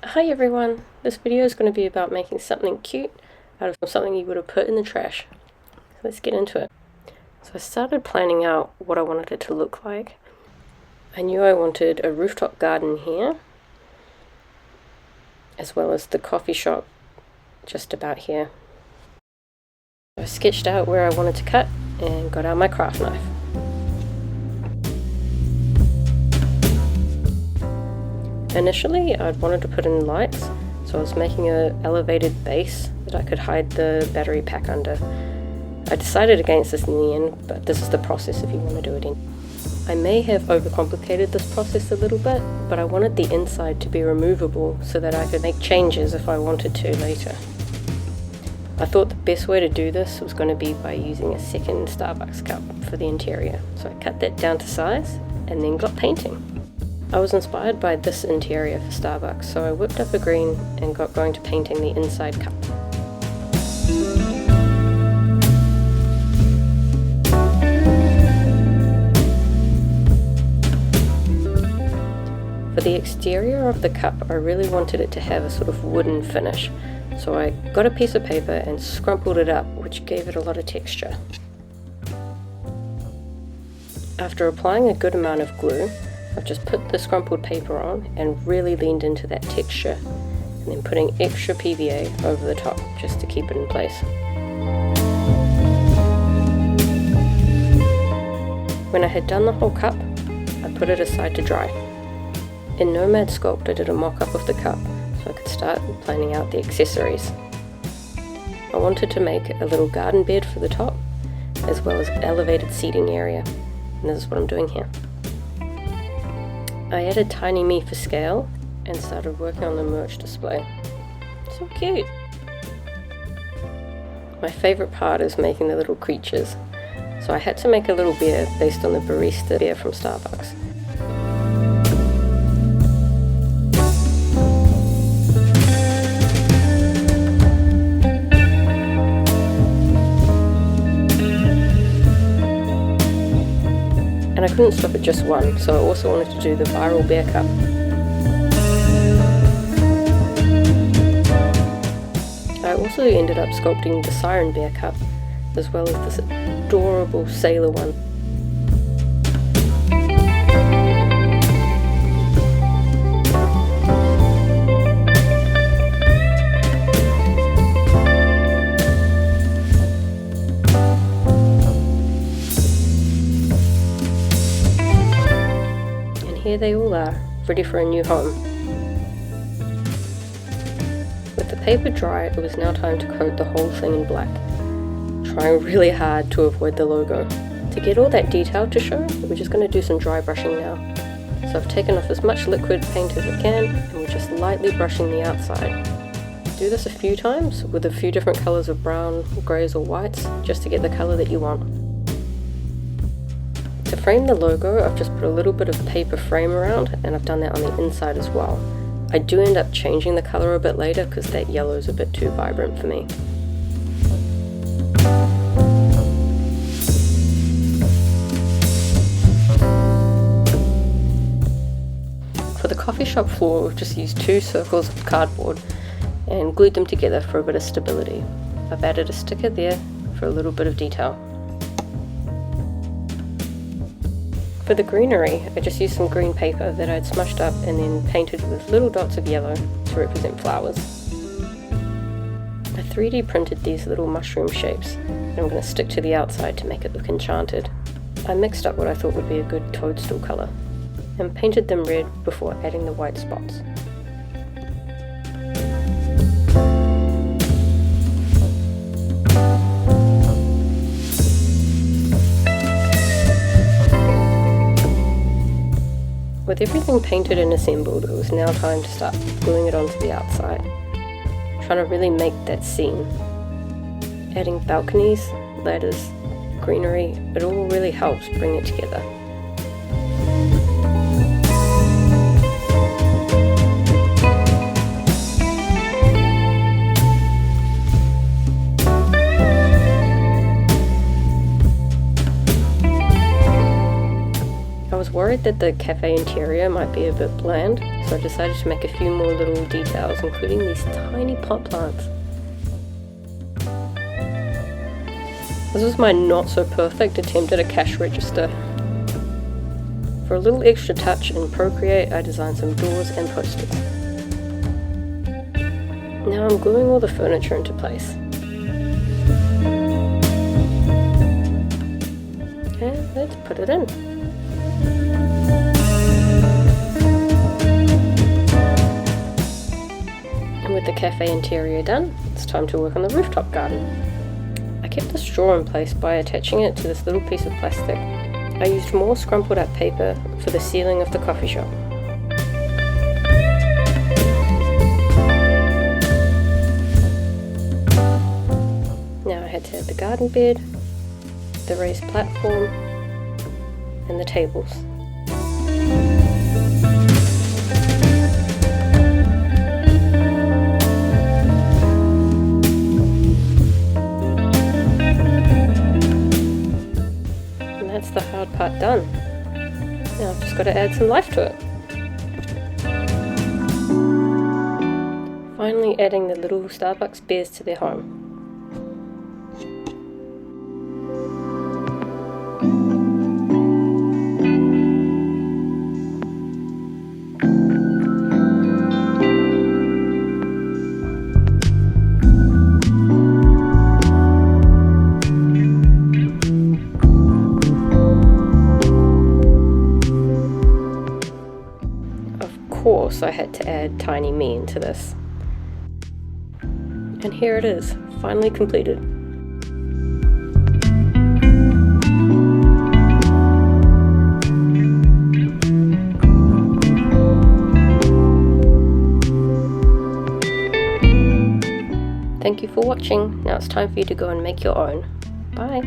Hi everyone, this video is going to be about making something cute out of something you would have put in the trash. Let's get into it. So I started planning out what I wanted it to look like. I knew I wanted a rooftop garden here, as well as the coffee shop just about here. I sketched out where I wanted to cut and got out my craft knife. Initially, I'd wanted to put in lights, so I was making an elevated base that I could hide the battery pack under. I decided against this in the end, but this is the process if you want to do it in. I may have overcomplicated this process a little bit, but I wanted the inside to be removable so that I could make changes if I wanted to later. I thought the best way to do this was going to be by using a second Starbucks cup for the interior, so I cut that down to size and then got painting. I was inspired by this interior for Starbucks, so I whipped up a green and got going to painting the inside cup. For the exterior of the cup, I really wanted it to have a sort of wooden finish, so I got a piece of paper and scrumpled it up, which gave it a lot of texture. After applying a good amount of glue, I've just put the scrumpled paper on and really leaned into that texture, and then putting extra PVA over the top just to keep it in place. When I had done the whole cup, I put it aside to dry. In Nomad Sculpt, I did a mock-up of the cup so I could start planning out the accessories. I wanted to make a little garden bed for the top, as well as elevated seating area, and this is what I'm doing here. I added Tiny Me for scale and started working on the merch display. So cute! My favourite part is making the little creatures, so I had to make a little bear based on the barista bear from Starbucks. And I couldn't stop at just one, so I also wanted to do the viral bear cup. I also ended up sculpting the siren bear cup, as well as this adorable sailor one. Here they all are, ready for a new home. With the paper dry, it was now time to coat the whole thing in black, trying really hard to avoid the logo. To get all that detail to show, we're just going to do some dry brushing now. So I've taken off as much liquid paint as I can, and we're just lightly brushing the outside. Do this a few times with a few different colours of brown, greys or whites, just to get the colour that you want. To frame the logo, I've just put a little bit of paper frame around, and I've done that on the inside as well. I do end up changing the colour a bit later because that yellow is a bit too vibrant for me. For the coffee shop floor, we've just used 2 circles of cardboard and glued them together for a bit of stability. I've added a sticker there for a little bit of detail. For the greenery, I just used some green paper that I'd smushed up and then painted with little dots of yellow to represent flowers. I 3D printed these little mushroom shapes, and I'm going to stick to the outside to make it look enchanted. I mixed up what I thought would be a good toadstool colour, and painted them red before adding the white spots. With everything painted and assembled, it was now time to start gluing it onto the outside, trying to really make that scene. Adding balconies, ladders, greenery, it all really helps bring it together. I was worried suspected the cafe interior might be a bit bland, so I decided to make a few more little details, including these tiny pot plants. This was my not so perfect attempt at a cash register. For a little extra touch in Procreate, I designed some doors and posters. Now I'm gluing all the furniture into place. And let's put it in. And with the cafe interior done, it's time to work on the rooftop garden. I kept the straw in place by attaching it to this little piece of plastic. I used more scrumpled up paper for the ceiling of the coffee shop. Now I had to add the garden bed, the raised platform, and the tables. And that's the hard part done. Now I've just got to add some life to it. Finally adding the little Starbucks bears to their home. Of course, I had to add tiny me into this. And here it is, finally completed. Thank you for watching. Now it's time for you to go and make your own. Bye!